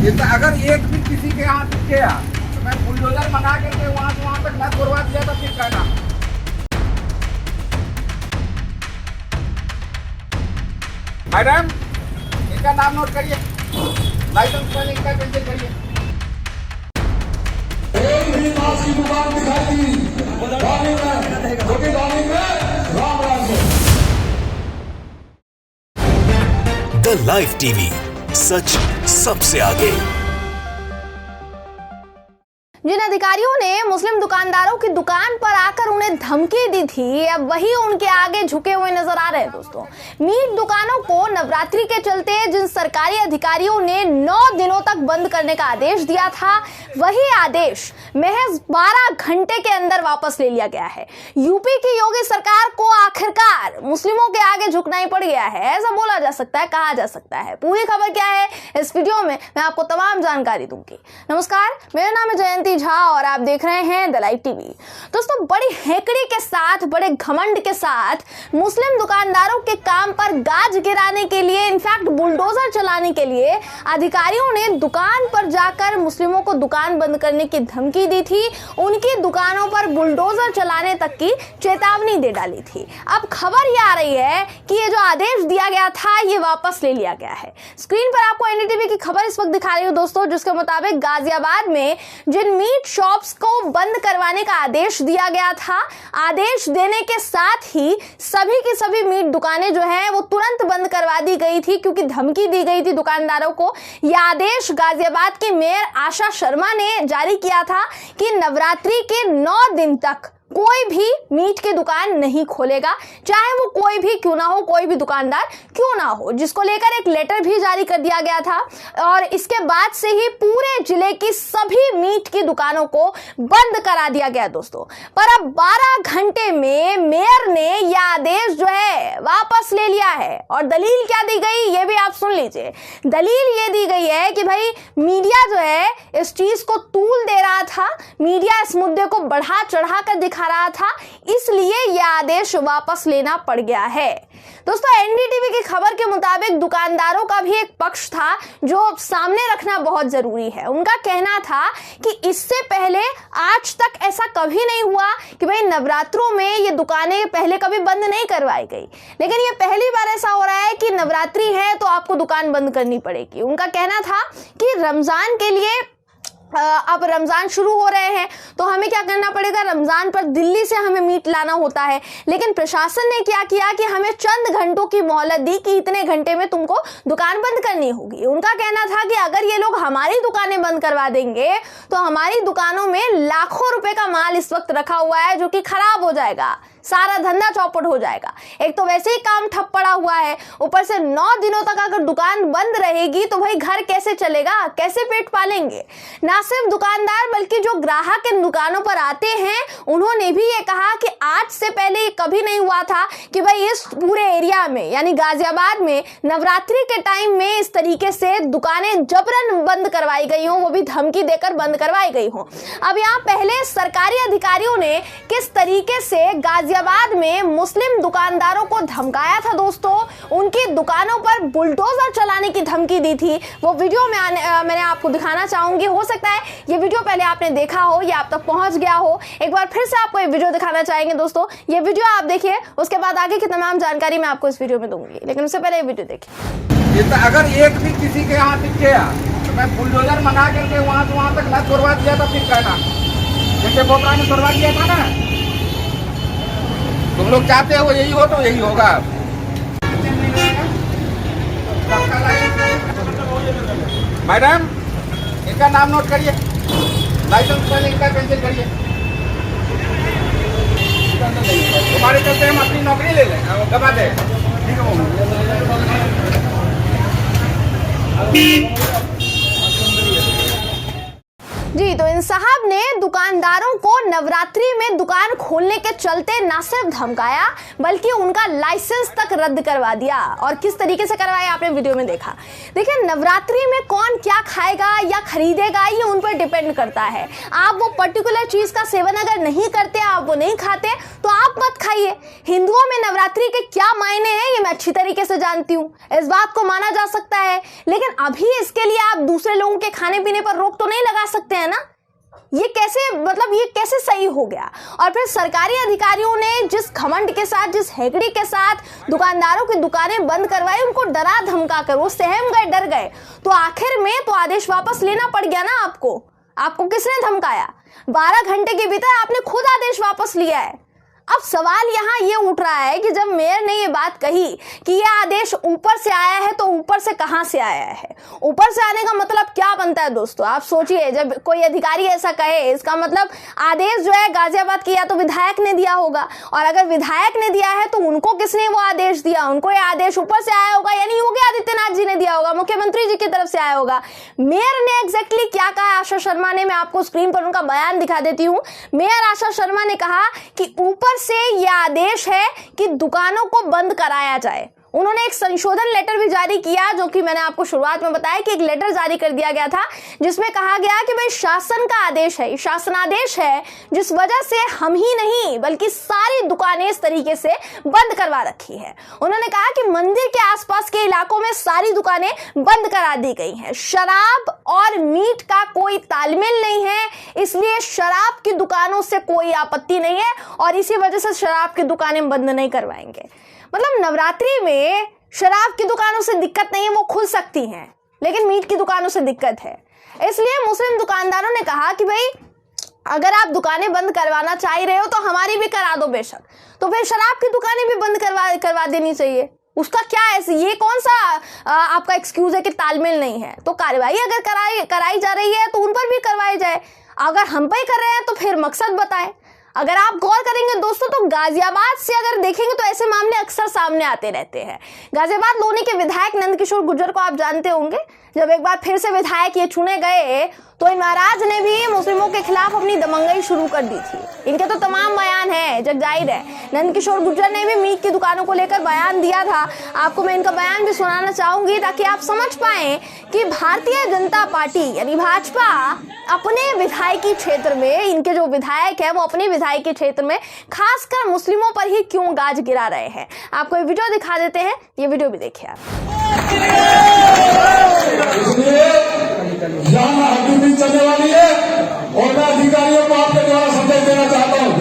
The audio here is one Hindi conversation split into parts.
ये तो अगर एक भी किसी के यहाँ से गया तो मैं बुलडोजर मंगा करके वहाँ से वहाँ तक मैं करवा दिया था, फिर कहना। मैडम, इनका नाम नोट करिए, लाइसेंस पहले इनका कैंसिल करिए। एक भी मांस की दुकान दिखाई दी छोटी गाड़ी में राम राम को। द लाइव टीवी, सच सबसे आगे। जिन अधिकारियों ने मुस्लिम दुकानदारों की दुकान पर आकर उन्हें धमकी दी थी, अब वही उनके आगे झुके हुए नजर आ रहे हैं। दोस्तों, मीट दुकानों को नवरात्रि के चलते जिन सरकारी अधिकारियों ने 9 दिनों तक बंद करने का आदेश दिया था, वही आदेश महज 12 घंटे के अंदर वापस ले लिया गया है। यूपी की योगी सरकार को आखिरकार मुस्लिमों के आगे झुकना ही पड़ गया है, ऐसा बोला जा सकता है, कहा जा सकता है। पूरी खबर क्या है इस वीडियो में मैं आपको तमाम जानकारी दूंगी। नमस्कार, मेरा नाम है जयंती झा और आप देख रहे हैं द लाइव टीवी। दोस्तों, बड़ी हेकड़ी के साथ, बड़े घमंड के साथ मुस्लिम दुकानदारों के काम पर गाज गिराने के लिए, इनफैक्ट बुलडोजर चलाने के लिए अधिकारियों ने दुकान पर जाकर मुस्लिमों को दुकान बंद करने की धमकी दी थी। उनकी दुकानों पर बुलडोजर चलाने तक की चेतावनी दे डाली थी। अब खबर यह आ रही है कि ये जो आदेश दिया गया था, ये वापस ले लिया गया है। स्क्रीन पर आपको एनडीटीवी की खबर इस वक्त दिखा रही हूं दोस्तों, जिसके मुताबिक गाजियाबाद में जिन मीट शॉप्स को बंद करवाने का आदेश दिया गया था, आदेश देने के साथ ही सभी की सभी मीट दुकानें जो है वो तुरंत बंद करवा दी गई थी, क्योंकि धमकी दी गई थी दुकानदारों को। यह आदेश गाजियाबाद की मेयर आशा शर्मा ने जारी किया था कि नवरात्रि के 9 दिन तक कोई भी मीट की दुकान नहीं खोलेगा, चाहे वो कोई भी क्यों ना हो, कोई भी दुकानदार क्यों ना हो, जिसको लेकर एक लेटर भी जारी कर दिया गया था। और इसके बाद से ही पूरे जिले की सभी मीट की दुकानों को बंद करा दिया गया दोस्तों। पर अब 12 घंटे में मेयर ने यह आदेश जो है वापस ले लिया है। और दलील क्या दी गई, ये भी आप सुन लीजिए। दलील ये दी गई है कि भाई मीडिया जो है इस चीज को तूल दे रहा था, मीडिया इस मुद्दे को बढ़ा चढ़ा कर दिखा रहा था, इसलिए यह आदेश वापस लेना पड़ गया है। दोस्तों, एनडीटीवी की खबर के मुताबिक दुकानदारों का भी एक पक्ष था जो सामने रखना बहुत जरूरी है। उनका कहना था कि इससे पहले आज तक ऐसा कभी नहीं हुआ कि भाई नवरात्रों में ये दुकानें पहले कभी बंद नहीं करवाई गई, लेकिन ये पहली बार ऐसा हो रहा है कि नवरात्रि है तो आपको दुकान बंद करनी पड़ेगी। उनका कहना था कि रमजान के लिए अब रमजान शुरू हो रहे हैं तो हमें क्या करना पड़ेगा, रमजान पर दिल्ली से हमें मीट लाना होता है। लेकिन प्रशासन ने क्या किया कि हमें चंद घंटों की मोहलत दी कि इतने घंटे में तुमको दुकान बंद करनी होगी। उनका कहना था कि अगर ये लोग हमारी दुकानें बंद करवा देंगे तो हमारी दुकानों में लाखों रुपए का माल इस वक्त रखा हुआ है, जो कि खराब हो जाएगा, सारा धंधा चौपट हो जाएगा। एक तो वैसे ही काम ठप पड़ा हुआ है, ऊपर से 9 दिनों तक अगर दुकान बंद रहेगी तो भाई घर कैसे चलेगा, कैसे पेट पालेंगे। ना सिर्फ दुकानदार बल्कि जो ग्राहक इन दुकानों पर आते हैं, उन्होंने भी ये कहा कि आज से पहले ये कभी नहीं हुआ था कि भाई इस पूरे एरिया में यानी गाजियाबाद में नवरात्रि के टाइम में इस तरीके से दुकानें जबरन बंद करवाई गई हों, वो भी धमकी देकर बंद करवाई गई हों। अब यहाँ पहले सरकारी अधिकारियों ने किस तरीके से गाजियाबाद में मुस्लिम दुकानदारों को धमकाया था दोस्तों, उनकी दुकानों पर बुलडोजर चलाने की धमकी दी थी, वो वीडियो में मैंने आपको दिखाना चाहूंगी। हो सकता है ये वीडियो पहले आपने देखा हो या आप तक पहुंच गया हो, एक बार फिर से आपको ये वीडियो दिखाना चाहेंगे दोस्तों। ये वीडियो आप देखिए, उसके बाद आगे की तमाम जानकारी मैं आपको इस वीडियो में दूंगी, लेकिन उससे पहले ये वीडियो देखिए। ये तो अगर एक भी किसी के यहाँ से गया तो मैं बुलडोजर मंगा करके वहाँ से वहाँ तक मैं करवा दिया था, फिर कहना। जैसे बोपरा ने करवा दिया था ना, तुम लोग चाहते हो यही हो तो यही होगा। मैडम, इनका नाम नोट करिए, लाइसेंस पहले इनका कैंसिल करिए। तुम्हारे चलते हम अपनी नौकरी ले लें, गवा दें। ठीक है जी, तो इन साहब ने दुकानदारों को नवरात्रि में दुकान खोलने के चलते न सिर्फ धमकाया बल्कि उनका लाइसेंस तक रद्द करवा दिया। और किस तरीके से करवाया आपने वीडियो में देखा। देखिए, नवरात्रि में कौन क्या खाएगा या खरीदेगा ये उन पर डिपेंड करता है। आप वो पर्टिकुलर चीज का सेवन अगर नहीं करते, आप वो नहीं खाते, तो आप मत खाइए। हिंदुओं में नवरात्रि के क्या मायने हैं ये मैं अच्छी तरीके से जानती हूँ, इस बात को माना जा सकता है, लेकिन अभी इसके लिए आप दूसरे लोगों के खाने पीने पर रोक तो नहीं लगा सकते हैं ना। ये कैसे सही हो गया। और फिर सरकारी अधिकारियों ने जिस घमंड के साथ, जिस हेगड़ी के साथ दुकानदारों की दुकानें बंद करवाई, उनको डरा धमका कर वो सहम गए, डर गए, तो आखिर में तो आदेश वापस लेना पड़ गया ना आपको किसने धमकाया? 12 घंटे के भीतर आपने खुद आदेश वापस लिया है। अब सवाल यहाँ ये उठ रहा है कि जब मेयर ने ये बात कही कि ये आदेश ऊपर से आया है, तो ऊपर से कहाँ से आया है? ऊपर से आने का मतलब क्या बनता है दोस्तों? आप सोचिए, जब कोई अधिकारी ऐसा कहे, इसका मतलब आदेश जो है गाजियाबाद की या तो विधायक ने दिया होगा, और अगर विधायक ने दिया है तो उनको किसने वो आदेश दिया? उनको ये आदेश ऊपर से आया होगा, यानी योगी आदित्यनाथ जी ने दिया होगा, मुख्यमंत्री जी की तरफ से आया होगा। मेयर ने एग्जैक्टली क्या कहा आशा शर्मा ने, मैं आपको स्क्रीन पर उनका बयान दिखा देती हूँ। मेयर आशा शर्मा ने कहा कि ऊपर से यह आदेश है कि दुकानों को बंद कराया जाए। उन्होंने एक संशोधन लेटर भी जारी किया, जो कि मैंने आपको शुरुआत में बताया कि एक लेटर जारी कर दिया गया था जिसमें कहा गया कि भाई शासन का आदेश है, शासनादेश है, जिस वजह से हम ही नहीं बल्कि सारी दुकानें इस तरीके से बंद करवा रखी है। उन्होंने कहा कि मंदिर के आसपास के इलाकों में सारी दुकानें बंद करा दी गई हैं। शराब और मीट का कोई तालमेल नहीं है, इसलिए शराब की दुकानों से कोई आपत्ति नहीं है और इसी वजह से शराब की दुकानें बंद नहीं करवाएंगे। मतलब नवरात्रि में शराब की दुकानों से दिक्कत नहीं है, वो खुल सकती हैं, लेकिन मीट की दुकानों से दिक्कत है। इसलिए मुस्लिम दुकानदारों ने कहा कि भाई अगर आप दुकानें बंद करवाना चाह रहे हो तो हमारी भी करा दो बेशक, तो फिर शराब की दुकानें भी बंद करवा देनी चाहिए। उसका क्या ऐसे, ये कौन सा आपका एक्सक्यूज है कि तालमेल नहीं है? तो कार्रवाई अगर कराई जा रही है तो उन पर भी करवाई जाए। अगर हम पे कर रहे हैं तो फिर मकसद बताएं। अगर आप गौर करेंगे दोस्तों तो गाजियाबाद से अगर देखेंगे तो ऐसे मामले अक्सर सामने आते रहते हैं। गाजियाबाद लोनी के विधायक नंदकिशोर गुर्जर को आप जानते होंगे, जब एक बार फिर से विधायक ये चुने गए तो इन महाराज ने भी मुस्लिमों के खिलाफ अपनी दमंगई शुरू कर दी थी। इनके तो तमाम बयान है, जग जाहिर है। नंदकिशोर गुर्जर ने भी मीट की दुकानों को लेकर बयान दिया था। आपको मैं इनका बयान भी सुनाना चाहूंगी ताकि आप समझ पाएं कि भारतीय जनता पार्टी यानी भाजपा अपने विधायकी क्षेत्र में, इनके जो विधायक है वो अपने विधायकी क्षेत्र में खासकर मुस्लिमों पर ही क्यों गाज गिरा रहे हैं। आपको ये वीडियो दिखा देते हैं, ये वीडियो भी देखिए आप। यहाँ हड्डी भी चलने वाली है और मैं अधिकारियों को आपके द्वारा संदेश देना चाहता हूँ।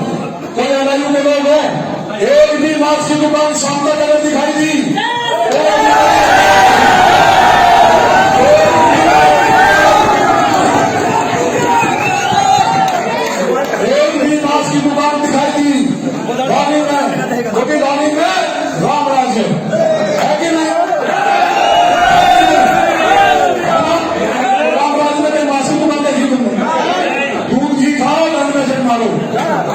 कोई एलआईयू के लोग हैं, एक भी मास्क की दुकान सामने करें दिखाई दी, एक भी मास्क की दुकान दिखाई दी गाड़ी में, क्योंकि गाड़ी में राम राज्य है कि नहीं?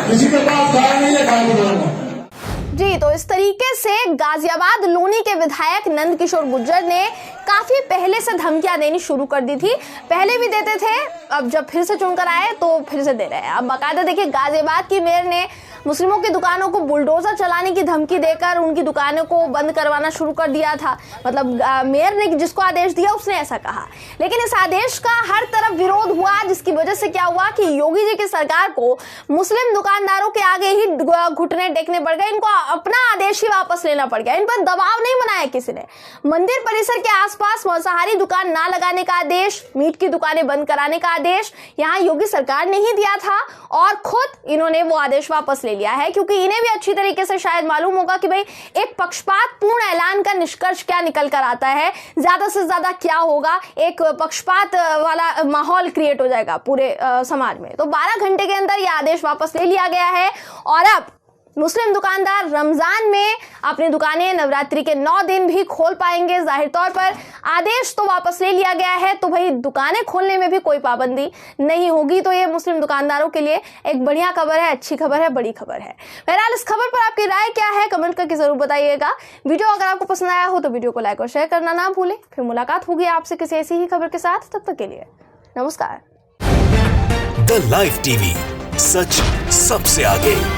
किसी के पास गाय नहीं है, गाय को जी। तो इस तरीके से गाजियाबाद लोनी के विधायक नंदकिशोर गुर्जर ने काफी पहले से धमकियां देनी शुरू कर दी थी। पहले भी देते थे, अब जब फिर से चुनकर आए तो फिर से दे रहे हैं। अब बाकायदा देखिए, गाजियाबाद की मेयर ने मुस्लिमों की दुकानों को बुलडोजर चलाने की धमकी देकर उनकी दुकानों को बंद करवाना शुरू कर दिया था। मतलब मेयर ने जिसको आदेश दिया उसने ऐसा कहा, लेकिन इस आदेश का हर तरफ विरोध हुआ, जिसकी वजह से क्या हुआ कि योगी जी की सरकार को मुस्लिम दुकानदारों के आगे ही घुटने टेकने पड़ गए। इनको अपना आदेश ही वापस लेना पड़ गया। इन पर दबाव नहीं बनाया किसी ने। मंदिर परिसर के आसपास मांसाहारी दुकान ना लगाने का आदेश, मीट की दुकानें बंद कराने का आदेश यहाँ योगी सरकार ने ही दिया था और खुद इन्होंने वो आदेश वापस ले लिया है, क्योंकि इन्हें भी अच्छी तरीके से शायद मालूम होगा कि भाई एक पक्षपातपूर्ण ऐलान का निष्कर्ष क्या निकल कर आता है, ज्यादा से ज्यादा क्या होगा, एक पक्षपात वाला माहौल क्रिएट हो जाएगा पूरे समाज में। तो 12 घंटे के अंदर यह आदेश वापस ले लिया गया है और अब मुस्लिम दुकानदार रमजान में अपनी दुकानें नवरात्रि के 9 दिन भी खोल पाएंगे। जाहिर तौर पर आदेश तो वापस ले लिया गया है, तो भाई दुकानें खोलने में भी कोई पाबंदी नहीं होगी। तो ये मुस्लिम दुकानदारों के लिए एक बढ़िया खबर है, अच्छी खबर है, बड़ी खबर है। बहरहाल इस खबर पर आपकी राय क्या है कमेंट करके जरूर बताइएगा। वीडियो अगर आपको पसंद आया हो तो वीडियो को लाइक और शेयर करना ना भूलें। फिर मुलाकात होगी आपसे किसी ऐसी ही खबर के साथ, तब तक के लिए नमस्कार। द लाइव टीवी, सच सबसे आगे।